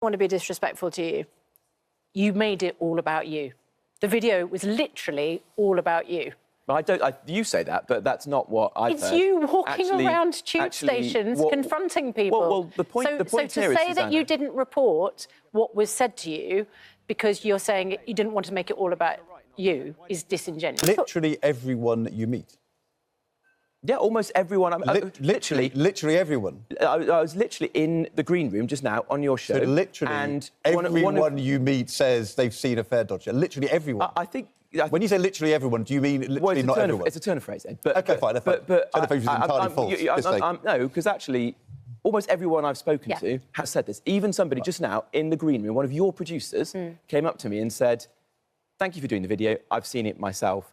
want to be disrespectful to you. You made it all about you. The video was literally all about you. You say that, but that's not what I've heard. It's you walking around tube stations confronting people. Well, the point so here is, to say that Susanna, you didn't report what was said to you because you're saying you didn't want to make it all about you is disingenuous. Literally everyone that you meet. Yeah, almost everyone. Literally everyone. I was literally in the green room just now on your show. So literally and everyone you meet says they've seen a fare dodger. Literally everyone. I think... When you say literally everyone, do you mean literally not everyone? It's a turn of phrase, Ed. OK, fine. Turn of phrase is entirely false. No, because actually, almost everyone I've spoken to has said this. Even somebody just now in the green room, one of your producers, came up to me and said, "Thank you for doing the video. I've seen it myself.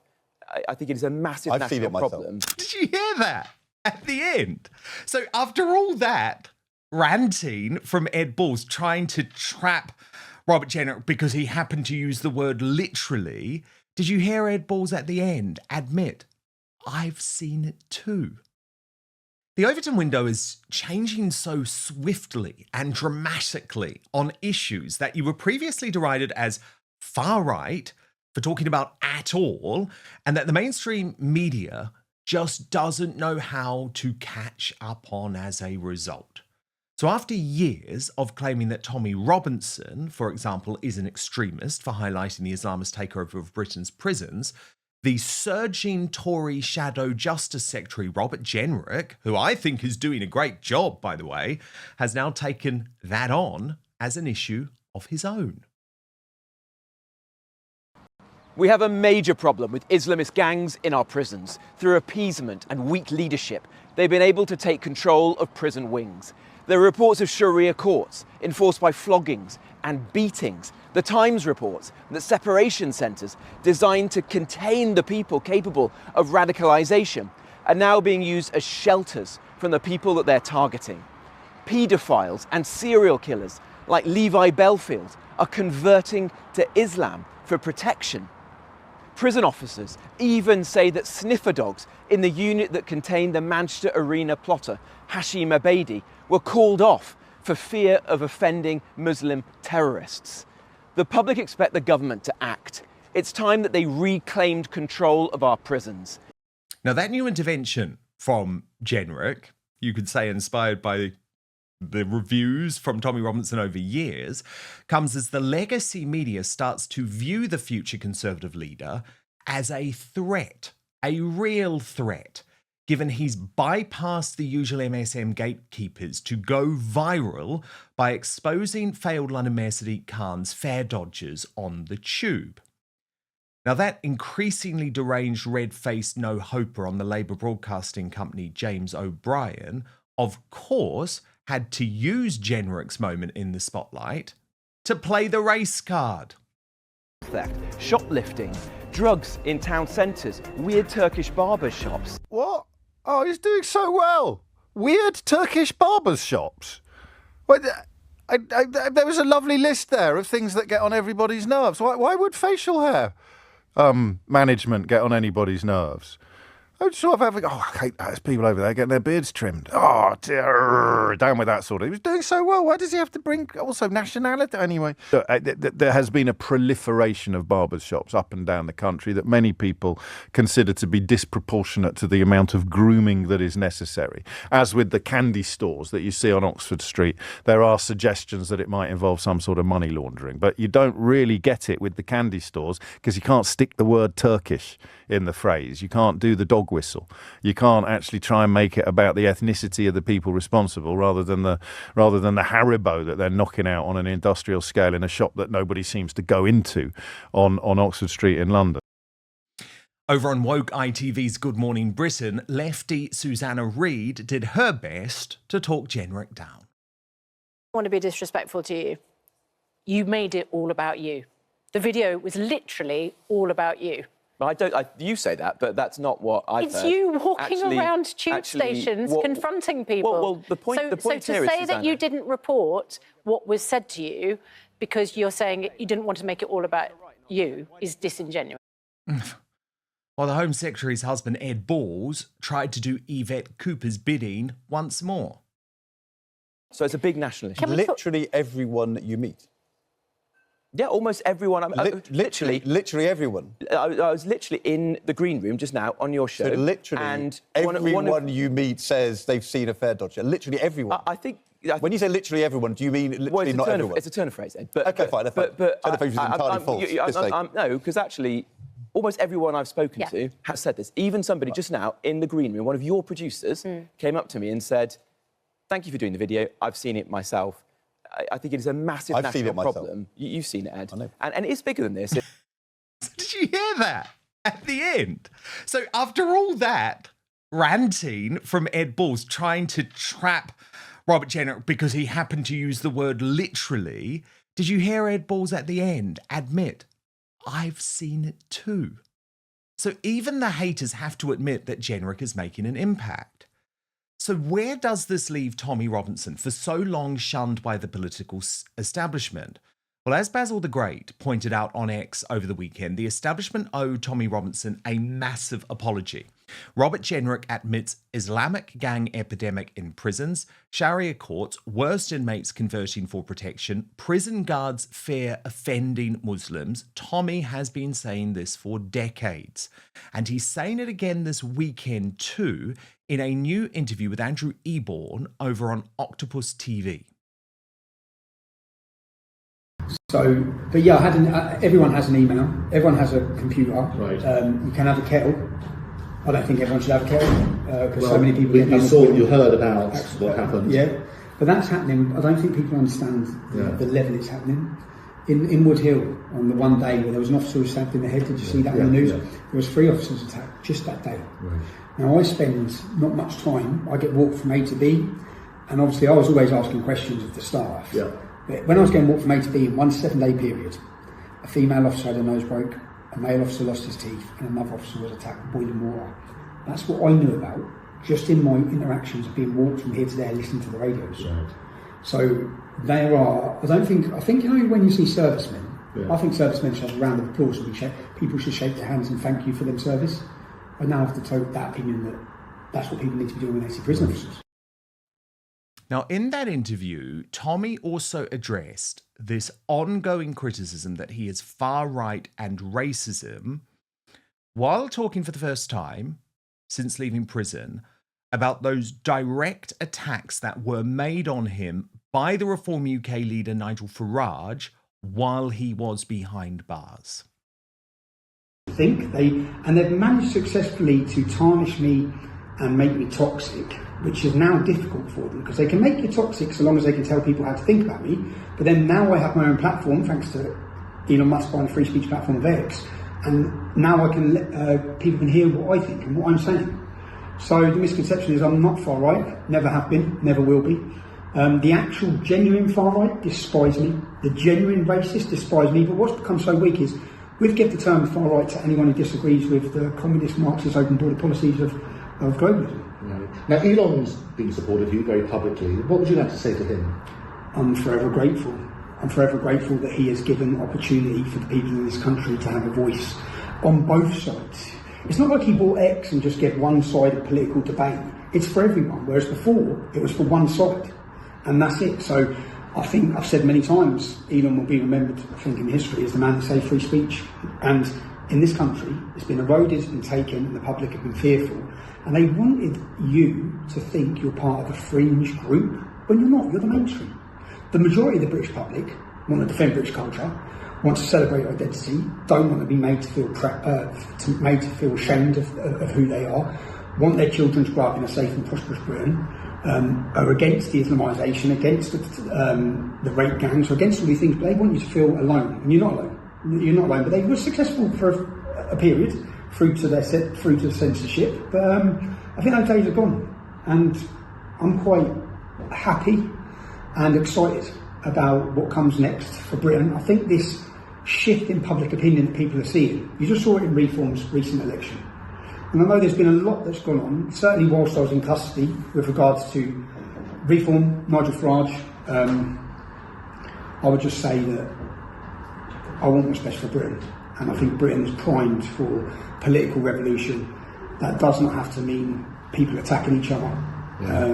I think it is a massive national problem." Did you hear that at the end? So after all that ranting from Ed Balls, trying to trap Robert Jenrick because he happened to use the word literally, did you hear Ed Balls at the end admit, "I've seen it too"? The Overton window is changing so swiftly and dramatically on issues that you were previously derided as far right for talking about at all, and that the mainstream media just doesn't know how to catch up on as a result. So after years of claiming that Tommy Robinson, for example, is an extremist for highlighting the Islamist takeover of Britain's prisons, the surging Tory Shadow Justice Secretary Robert Jenrick, who I think is doing a great job, by the way, has now taken that on as an issue of his own. We have a major problem with Islamist gangs in our prisons. Through appeasement and weak leadership, they've been able to take control of prison wings. There are reports of Sharia courts enforced by floggings and beatings. The Times reports that separation centres designed to contain the people capable of radicalisation are now being used as shelters from the people that they're targeting. Paedophiles and serial killers like Levi Belfield are converting to Islam for protection. Prison officers even say that sniffer dogs in the unit that contained the Manchester Arena plotter, Hashim Abedi, were called off for fear of offending Muslim terrorists. The public expect the government to act. It's time that they reclaimed control of our prisons. Now, that new intervention from Jenrick, you could say inspired by the reviews from Tommy Robinson over years, comes as the legacy media starts to view the future Conservative leader as a threat, a real threat, given he's bypassed the usual MSM gatekeepers to go viral by exposing failed London Mayor Sadiq Khan's fare dodgers on the tube. Now, that increasingly deranged red-faced no-hoper on the Labour broadcasting company James O'Brien, of course, had to use Jenrick's moment in the spotlight to play the race card. Theft, shoplifting, drugs in town centres, weird Turkish barber shops. What? Oh, he's doing so well. Weird Turkish barber shops. Well, there was a lovely list there of things that get on everybody's nerves. Why would facial hair management get on anybody's nerves? I would sort of have, I hate that. There's people over there getting their beards trimmed. Oh, dear, down with that sort of. He was doing so well. Why does he have to bring also nationality? Anyway, there has been a proliferation of barbers shops up and down the country that many people consider to be disproportionate to the amount of grooming that is necessary. As with the candy stores that you see on Oxford Street, there are suggestions that it might involve some sort of money laundering. But you don't really get it with the candy stores because you can't stick the word Turkish in the phrase. You can't do the dog whistle. You can't actually try and make it about the ethnicity of the people responsible rather than the Haribo that they're knocking out on an industrial scale in a shop that nobody seems to go into on Oxford Street in London. Over on Woke ITV's Good Morning Britain, lefty Susanna Reid did her best to talk Jenrick down. I want to be disrespectful to you. You made it all about you. The video was literally all about you. You say that, but that's not what I've heard. It's you walking around tube stations confronting people. Well, the point here is, to say that you didn't report what was said to you because you're saying you didn't want to make it all about you is disingenuous. While the Home Secretary's husband, Ed Balls, tried to do Yvette Cooper's bidding once more. So it's a big national issue. Literally everyone that you meet. Yeah, almost everyone. Literally everyone. I was literally in the green room just now on your show. So literally and everyone you meet says they've seen a fare dodger. Literally everyone. I think... When you say literally everyone, do you mean literally not everyone? It's a turn of phrase, Ed. OK, fine. Turn of phrase is entirely false. No, because actually, almost everyone I've spoken to has said this. Even somebody just now in the green room, one of your producers, came up to me and said, "Thank you for doing the video. I've seen it myself. I think it is a massive national problem." You've seen it, Ed. I know. And it's bigger than this. Did you hear that at the end? So after all that ranting from Ed Balls trying to trap Robert Jenrick because he happened to use the word literally, did you hear Ed Balls at the end admit, "I've seen it too"? So even the haters have to admit that Jenrick is making an impact. So where does this leave Tommy Robinson, for so long shunned by the political establishment? Well, as Basil the Great pointed out on X over the weekend, the establishment owed Tommy Robinson a massive apology. Robert Jenrick admits Islamic gang epidemic in prisons, Sharia courts, worst inmates converting for protection, prison guards fear offending Muslims. Tommy has been saying this for decades. And he's saying it again this weekend too, in a new interview with Andrew Eborn over on Octopus TV. So, but yeah, everyone has an email, everyone has a computer, right. You can have a kettle. I don't think everyone should have a kettle, because so many people... You heard about what happened. Yeah, but that's happening. I don't think people understand the level it's happening. In Wood Hill, on the one day where there was an officer who was stabbed in the head, did you see that on the news? Yeah. There was 3 officers attacked just that day. Right. Now, I spend not much time. I get walked from A to B, and obviously I was always asking questions of the staff. Yeah. But when I was getting walked from A to B in one 7-day period, a female officer had her nose broke, a male officer lost his teeth, and another officer was attacked with boiling water. That's what I knew about, just in my interactions of being walked from here to there, listening to the radios. Right. So there are, I think you know when you see servicemen, I think servicemen should have a round of applause and people should shake their hands and thank you for their service. I now have to take that opinion that that's what people need to be doing when they see prison officers. Now, in that interview, Tommy also addressed this ongoing criticism that he is far-right and racism, while talking for the first time since leaving prison about those direct attacks that were made on him by the Reform UK leader Nigel Farage while he was behind bars. They've managed successfully to tarnish me and make me toxic, which is now difficult for them, because they can make you toxic so long as they can tell people how to think about me. But then now I have my own platform, thanks to Elon Musk buying the free speech platform of X, and now I can let people can hear what I think and what I'm saying. So the misconception is I'm not far right, never have been, never will be. The actual genuine far right despise me. The genuine racists despise me. But what's become so weak is we've given the term far right to anyone who disagrees with the communist Marxist open border policies of globalism. Right. Now, Elon's been supportive of you very publicly. What would you like to say to him? I'm forever grateful. I'm forever grateful that he has given opportunity for the people in this country to have a voice on both sides. It's not like he bought X and just get one side of political debate. It's for everyone, whereas before it was for one side, and that's it. So I think I've said many times, Elon will be remembered, I think, in history as the man that saved free speech. And in this country, it's been eroded, it's been taken, and the public have been fearful. And they wanted you to think you're part of a fringe group, when you're not, you're the mainstream. The majority of the British public want to defend British culture, want to celebrate identity, don't want to be made to feel ashamed of who they are, want their children to grow up in a safe and prosperous Britain, are against the Islamisation, against the rape gangs, or against all these things, but they want you to feel alone, and you're not alone. You're not alone, but they were successful for a period through to censorship. But I think those days are gone, and I'm quite happy and excited about what comes next for Britain. I think this shift in public opinion that people are seeing, you just saw it in Reform's recent election. And I know there's been a lot that's gone on, certainly whilst I was in custody, with regards to Reform, Nigel Farage. I would just say that I want what's best for Britain. And I think Britain is primed for political revolution. That does not have to mean people attacking each other. Yeah.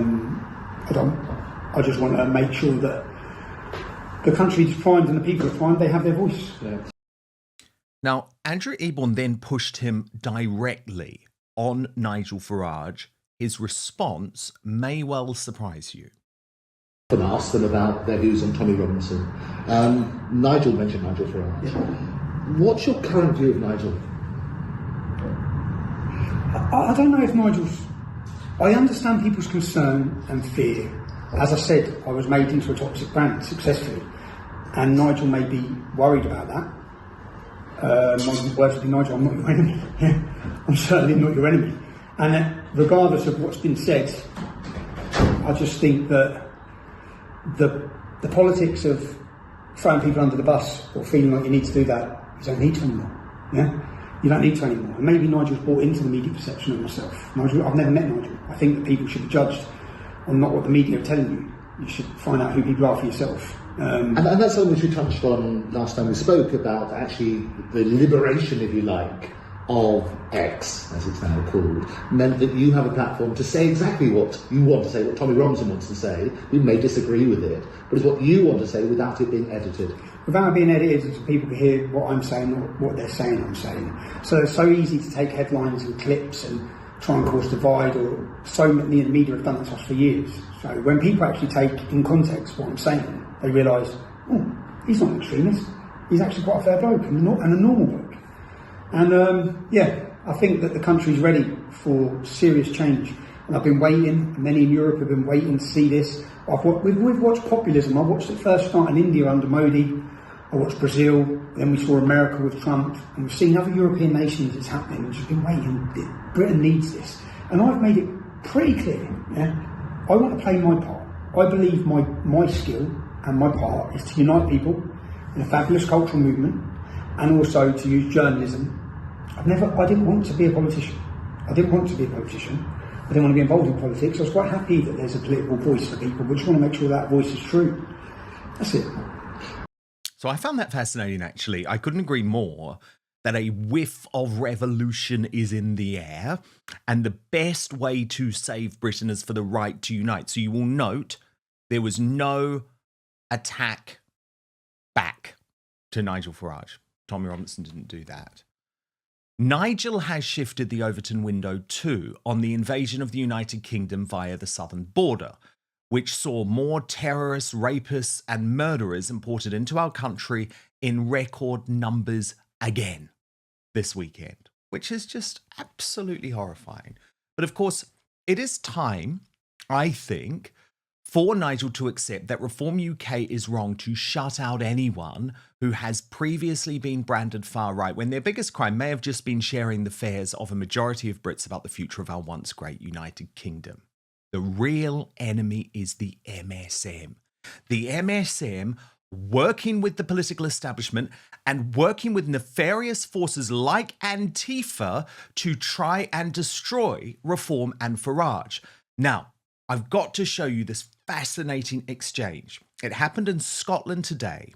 I don't. I just want to make sure that the country is primed and the people are primed, they have their voice. Yeah. Now, Andrew Eborn then pushed him directly on Nigel Farage. His response may well surprise you. And asked them about their views on Tommy Robinson. Nigel mentioned Nigel Farage. Yeah. What's your current view of Nigel? I don't know if Nigel's... I understand people's concern and fear. As I said, I was made into a toxic brand successfully, and Nigel may be worried about that. My words would be, Nigel, I'm not your enemy. I'm certainly not your enemy. And regardless of what's been said, I just think that the politics of throwing people under the bus or feeling like you need to do that, you don't need to anymore. Yeah? You don't need to anymore. And maybe Nigel's bought into the media perception of myself. Nigel, I've never met Nigel. I think that people should be judged on not what the media are telling you. You should find out who people are for yourself. And that's something which we touched on last time we spoke about, actually the liberation, if you like, of X, as it's now called, meant that you have a platform to say exactly what you want to say, what Tommy Robinson wants to say. We may disagree with it, but it's what you want to say without it being edited. Without it being edited, so people can hear what I'm saying, not what they're saying I'm saying. So it's so easy to take headlines and clips and try and cause divide, or so many in the media have done it to us for years. So when people actually take in context what I'm saying, they realise, oh, he's not an extremist. He's actually quite a fair bloke and a normal bloke. And I think that the country's ready for serious change. And I've been waiting, many in Europe have been waiting to see this. We've watched populism. I watched it first start in India under Modi. I watched Brazil, then we saw America with Trump, and we've seen other European nations it's happening. We've just been waiting. Britain needs this. And I've made it pretty clear, I want to play my part. I believe my skill and my part is to unite people in a fabulous cultural movement, and also to use journalism. I didn't want to be a politician. I didn't want to be a politician. I didn't want to be involved in politics. I was quite happy that there's a political voice for people, but just want to make sure that voice is true. That's it. So I found that fascinating, actually. I couldn't agree more that a whiff of revolution is in the air, and the best way to save Britain is for the right to unite. So you will note there was no attack back to Nigel Farage. Tommy Robinson didn't do that. Nigel has shifted the Overton window too on the invasion of the United Kingdom via the southern border, which saw more terrorists, rapists and murderers imported into our country in record numbers again this weekend, which is just absolutely horrifying. But of course, it is time, I think, for Nigel to accept that Reform UK is wrong to shut out anyone who has previously been branded far right when their biggest crime may have just been sharing the fears of a majority of Brits about the future of our once great United Kingdom. The real enemy is the MSM. The MSM working with the political establishment and working with nefarious forces like Antifa to try and destroy Reform and Farage. Now, I've got to show you this fascinating exchange. It happened in Scotland today.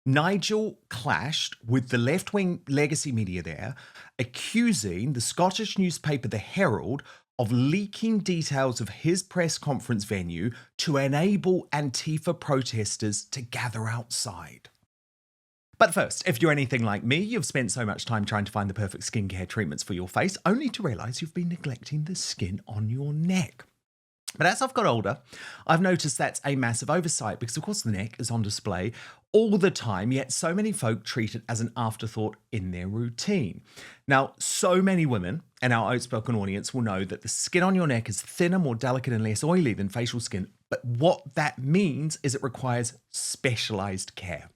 Nigel clashed with the left-wing legacy media there, accusing the Scottish newspaper The Herald of leaking details of his press conference venue to enable Antifa protesters to gather outside. But first, if you're anything like me, you've spent so much time trying to find the perfect skincare treatments for your face, only to realise you've been neglecting the skin on your neck. But as I've got older, I've noticed that's a massive oversight because, of course, the neck is on display all the time, yet so many folk treat it as an afterthought in their routine. Now, so many women in our Outspoken audience will know that the skin on your neck is thinner, more delicate and less oily than facial skin, but what that means is it requires specialised care.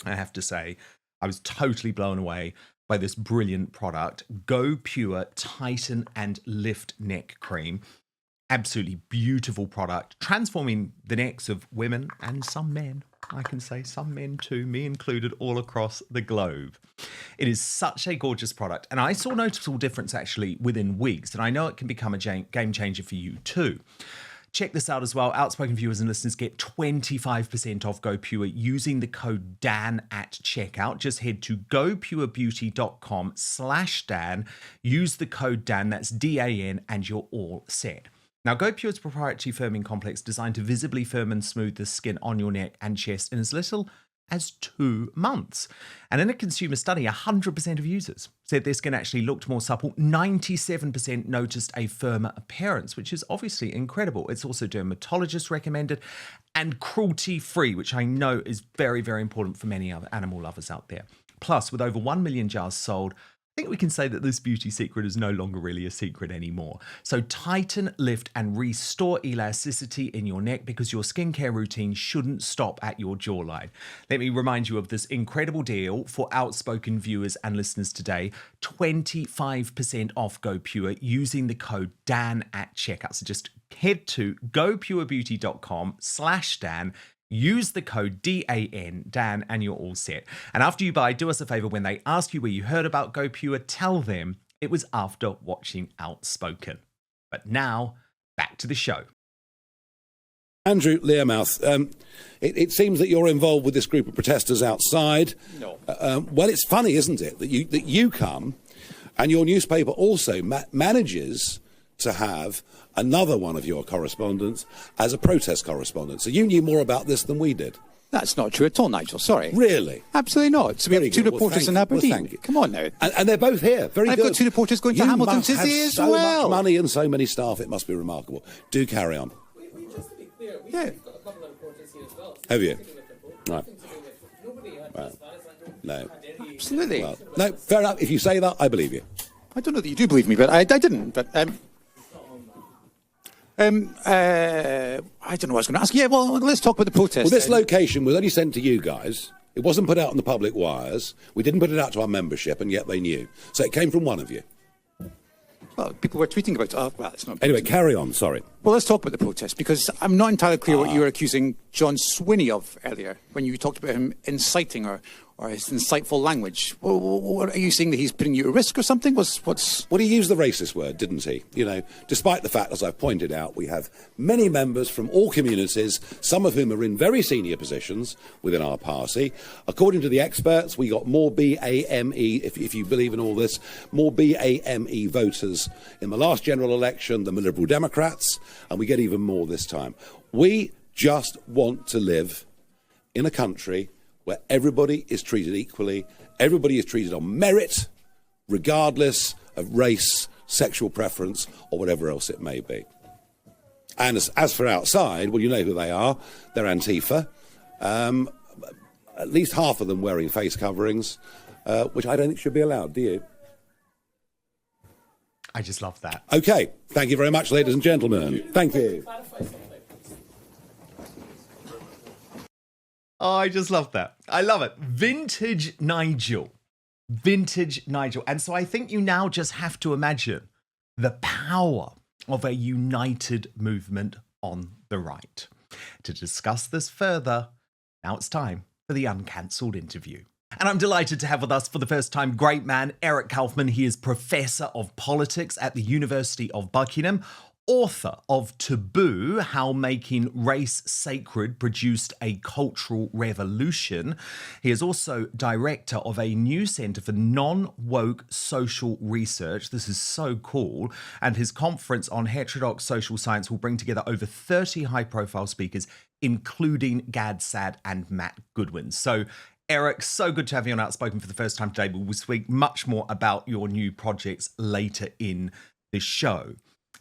I have to say, I was totally blown away by this brilliant product, Go Pure Tighten and Lift Neck Cream. Absolutely beautiful product, transforming the necks of women and some men. I can say some men too, me included, all across the globe. It is such a gorgeous product, and I saw a noticeable difference actually within weeks, and I know it can become a game changer for you too. Check this out as well. Outspoken viewers and listeners get 25% off Go Pure using the code DAN at checkout. Just head to gopurebeauty.com/Dan. Use the code DAN, that's DAN, and you're all set. Now, GoPure is a proprietary firming complex designed to visibly firm and smooth the skin on your neck and chest in as little as 2 months. And in a consumer study, 100% of users said their skin actually looked more supple. 97% noticed a firmer appearance, which is obviously incredible. It's also dermatologist recommended and cruelty-free, which I know is very, very important for many other animal lovers out there. Plus, with over 1 million jars sold, I think we can say that this beauty secret is no longer really a secret anymore. So tighten, lift and restore elasticity in your neck, because your skincare routine shouldn't stop at your jawline. Let me remind you of this incredible deal for Outspoken viewers and listeners today. 25% off GoPure using the code DAN at checkout. So just head to gopurebeauty.com/Dan. Use the code DAN, Dan, and you're all set. And after you buy, do us a favor. When they ask you where you heard about GoPure, tell them it was after watching Outspoken. But now, back to the show. Andrew Learmouth, it seems that you're involved with this group of protesters outside. No. Well, it's funny, isn't it, that you come and your newspaper also manages to have another one of your correspondents as a protest correspondent. So you knew more about this than we did. That's not true at all, Nigel. Sorry. Really? Absolutely not. So we have two reporters in Aberdeen. Well, thank you. Come on now. And they're both here. Very good. I've got two reporters going to Hamilton today as so well. Much money and so many staff. It must be remarkable. Do carry on. Just to be clear, we've Yeah. got a couple of reporters here as well. Have you? Right. Nobody had Right. just that. It's like No. had any... Absolutely. Well, no, fair enough. If you say that, I believe you. I don't know that you do believe me, but I didn't. But I don't know what I was going to ask. Yeah, well, let's talk about the protest. Well, this then. location was only sent to you guys. It wasn't put out on the public wires. We didn't put it out to our membership, and yet they knew. So it came from one of you. Well, people were tweeting about it. Oh, well, it's not. Anyway, carry on. Sorry. Well, let's talk about the protest, because I'm not entirely clear what you were accusing John Swinney of earlier when you talked about him inciting or his insightful language. What, are you saying that he's putting you at risk or something? What's? Well, he used the racist word, didn't he? You know, despite the fact, as I've pointed out, we have many members from all communities, some of whom are in very senior positions within our party. According to the experts, we got more BAME, if you believe in all this, more BAME voters in the last general election than the Liberal Democrats, and we get even more this time. We just want to live in a country where everybody is treated equally, everybody is treated on merit, regardless of race, sexual preference, or whatever else it may be. And as for outside, well, you know who they are. They're Antifa. At least half of them wearing face coverings, which I don't think should be allowed, do you? I just love that. OK, thank you very much, ladies and gentlemen. Thank you. Oh, I just love that. I love it. Vintage Nigel. Vintage Nigel. And so I think you now just have to imagine the power of a united movement on the right. To discuss this further, now it's time for the uncancelled interview. And I'm delighted to have with us for the first time great man Eric Kauffman. He is Professor of Politics at the University of Buckingham, author of Taboo, How Making Race Sacred Produced a Cultural Revolution. He is also director of a new centre for non-woke social research. This is so cool. And his conference on heterodox social science will bring together over 30 high-profile speakers, including Gad Saad and Matt Goodwin. So, Eric, so good to have you on Outspoken for the first time today. We will speak much more about your new projects later in the show.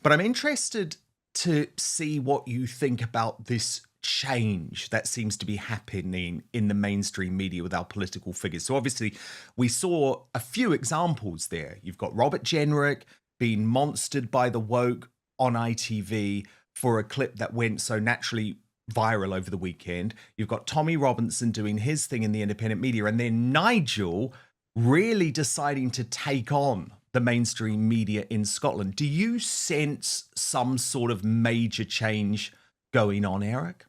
But I'm interested to see what you think about this change that seems to be happening in the mainstream media with our political figures. So obviously, we saw a few examples there. You've got Robert Jenrick being monstered by the woke on ITV for a clip that went so naturally viral over the weekend. You've got Tommy Robinson doing his thing in the independent media, and then Nigel really deciding to take on the mainstream media in Scotland. Do you sense some sort of major change going on, Eric?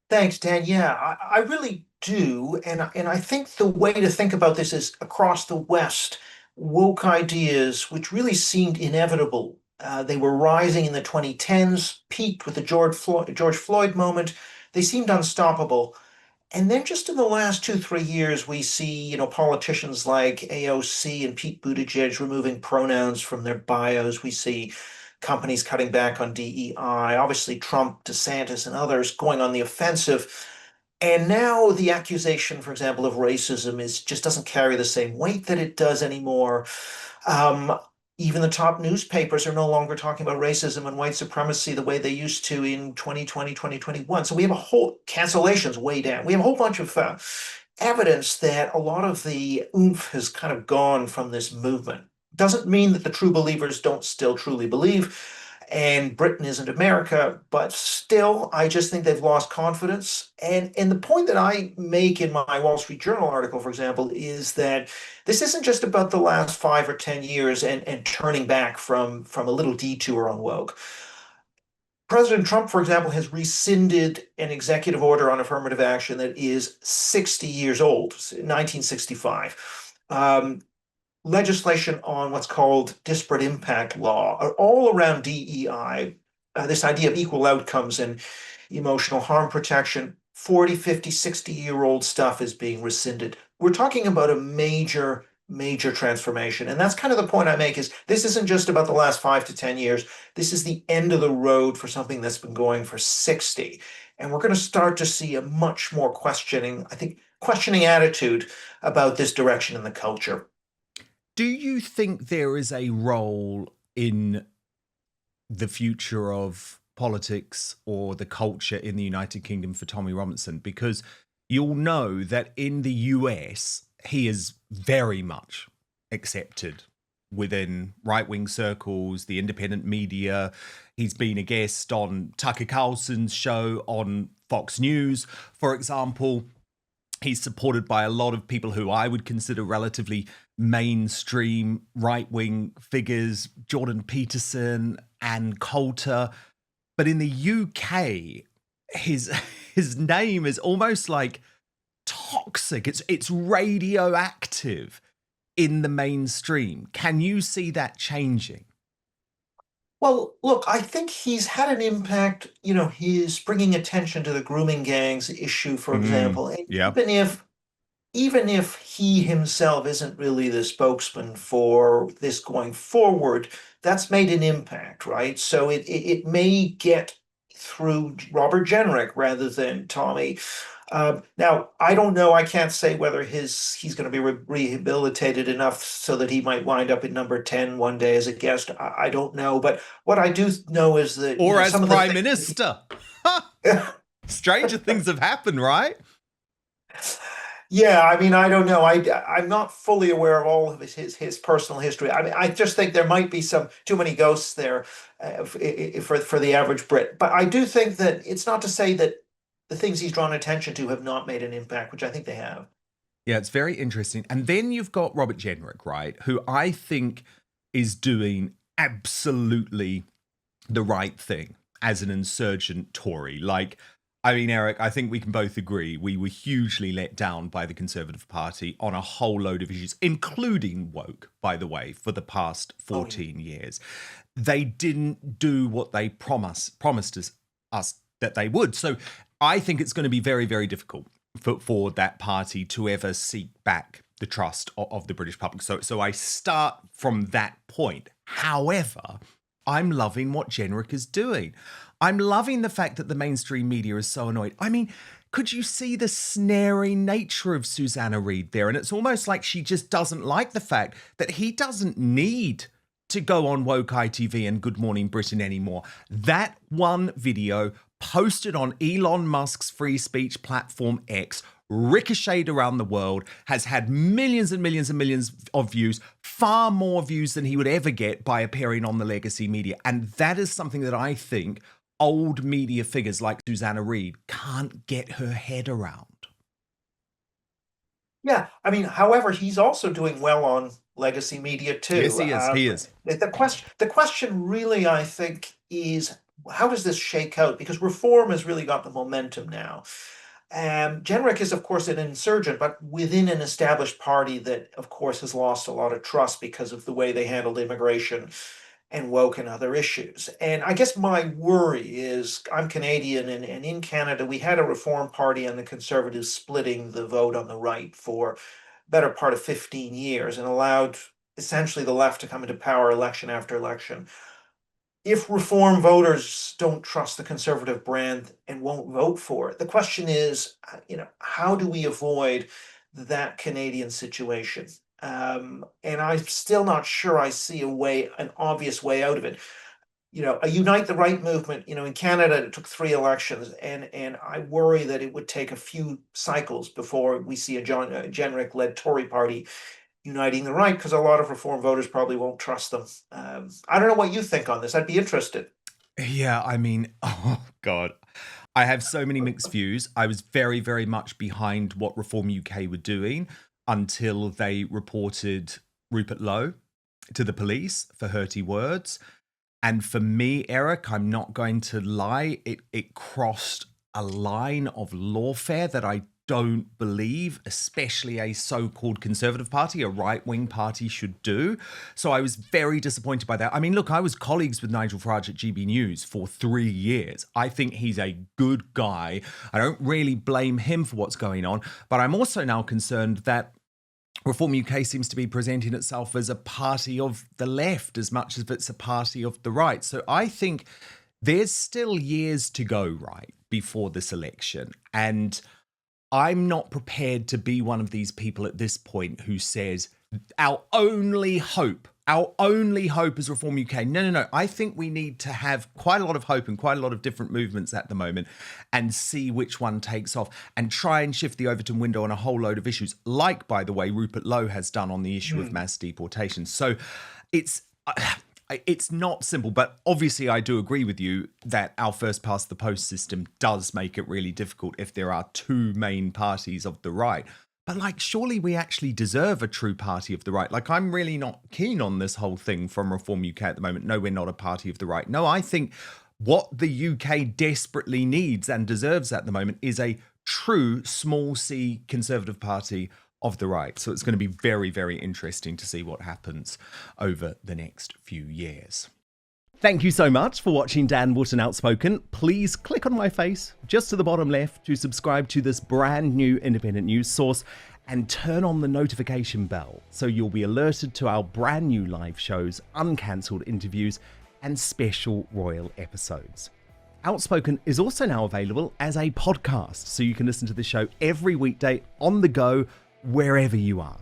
Thanks, Dan. Yeah, I really do. And I think the way to think about this is across the West, woke ideas, which really seemed inevitable. They were rising in the 2010s, peaked with the George Floyd moment. They seemed unstoppable. And then just in the last 2-3 years, we see, politicians like AOC and Pete Buttigieg removing pronouns from their bios. We see companies cutting back on DEI, obviously Trump, DeSantis, and others going on the offensive. And now the accusation, for example, of racism just doesn't carry the same weight that it does anymore. Even the top newspapers are no longer talking about racism and white supremacy the way they used to in 2020, 2021. So we have a whole cancellations way down. We have a whole bunch of evidence that a lot of the oomph has kind of gone from this movement. Doesn't mean that the true believers don't still truly believe, and Britain isn't America, but still, I just think they've lost confidence. And the point that I make in my Wall Street Journal article, for example, is that this isn't just about the last 5 or 10 years and turning back from a little detour on woke. President Trump, for example, has rescinded an executive order on affirmative action that is 60 years old, 1965. Legislation on what's called disparate impact law, all around DEI, this idea of equal outcomes and emotional harm protection, 40, 50, 60-year-old stuff is being rescinded. We're talking about a major transformation. And that's kind of the point I make, is this isn't just about the last 5 to 10 years. This is the end of the road for something that's been going for 60. And we're going to start to see a much more questioning attitude about this direction in the culture. Do you think there is a role in the future of politics or the culture in the United Kingdom for Tommy Robinson? Because you'll know that in the US, he is very much accepted within right-wing circles, the independent media. He's been a guest on Tucker Carlson's show on Fox News, for example. He's supported by a lot of people who I would consider relatively mainstream right-wing figures, Jordan Peterson and Coulter. But in the UK, his name is almost like toxic. It's radioactive in the mainstream. Can you see that changing? Well, look, I think he's had an impact. He's bringing attention to the grooming gangs issue, for example. And yeah. even if he himself isn't really the spokesman for this going forward, that's made an impact, right? So it may get through Robert Jenrick rather than Tommy. Now, I don't know. I can't say whether he's going to be rehabilitated enough so that he might wind up in number 10 one day as a guest. I don't know. But what I do know is that... Or as Prime Minister. Stranger things have happened, right? Yeah, I mean, I don't know. I'm not fully aware of all of his personal history. I mean, I just think there might be too many ghosts there for the average Brit. But I do think that it's not to say that the things he's drawn attention to have not made an impact, which I think they have. Yeah, it's very interesting. And then you've got Robert Jenrick, right, who I think is doing absolutely the right thing as an insurgent Tory. Eric, I think we can both agree we were hugely let down by the Conservative Party on a whole load of issues, including woke, by the way, for the past 14 years. They didn't do what they promised us that they would. So I think it's going to be very, very difficult for that party to ever seek back the trust of the British public. So I start from that point. However, I'm loving what Jenrick is doing. I'm loving the fact that the mainstream media is so annoyed. I mean, could you see the snaring nature of Susanna Reid there? And it's almost like she just doesn't like the fact that he doesn't need to go on woke ITV and Good Morning Britain anymore. That one video posted on Elon Musk's free speech platform X, ricocheted around the world, has had millions and millions and millions of views, far more views than he would ever get by appearing on the legacy media. And that is something that I think old media figures like Susanna Reid can't get her head around. Yeah, I mean, however, he's also doing well on legacy media too. Yes, he is. He is. The question really, I think, is how does this shake out? Because reform has really got the momentum now. Jenrick is, of course, an insurgent, but within an established party that, of course, has lost a lot of trust because of the way they handled immigration and woke and other issues. And I guess my worry is, I'm Canadian, and in Canada, we had a Reform Party and the Conservatives splitting the vote on the right for better part of 15 years and allowed essentially the left to come into power election after election. if Reform voters don't trust the Conservative brand and won't vote for it, the question is, how do we avoid that Canadian situation? And I'm still not sure I see an obvious way out of it. A Unite the Right movement, in Canada, it took 3 elections, and I worry that it would take a few cycles before we see a Jenrick-led Tory party uniting the right, because a lot of Reform voters probably won't trust them. I don't know what you think on this. I'd be interested. Yeah, I mean, oh God. I have so many mixed views. I was very, very much behind what Reform UK were doing until they reported Rupert Lowe to the police for hurty words. And for me, Eric, I'm not going to lie, it crossed a line of lawfare that I don't believe, especially a so-called Conservative party, a right-wing party, should do. So I was very disappointed by that. I mean, look, I was colleagues with Nigel Farage at GB News for 3 years. I think he's a good guy. I don't really blame him for what's going on, but I'm also now concerned that Reform UK seems to be presenting itself as a party of the left as much as it's a party of the right. So I think there's still years to go, right, before this election. And I'm not prepared to be one of these people at this point who says our only hope is Reform UK. No. I think we need to have quite a lot of hope and quite a lot of different movements at the moment and see which one takes off and try and shift the Overton window on a whole load of issues, like, by the way, Rupert Lowe has done on the issue of mass deportation. So it's not simple, but obviously I do agree with you that our first past the post system does make it really difficult if there are 2 main parties of the right. But surely we actually deserve a true party of the right. I'm really not keen on this whole thing from Reform UK at the moment. No, we're not a party of the right. No, I think what the UK desperately needs and deserves at the moment is a true small c Conservative party of the right. So it's going to be very, very interesting to see what happens over the next few years. Thank you so much for watching Dan Wootton Outspoken. Please click on my face just to the bottom left to subscribe to this brand new independent news source and turn on the notification bell so you'll be alerted to our brand new live shows, uncancelled interviews, and special royal episodes. Outspoken is also now available as a podcast, so you can listen to the show every weekday on the go, wherever you are.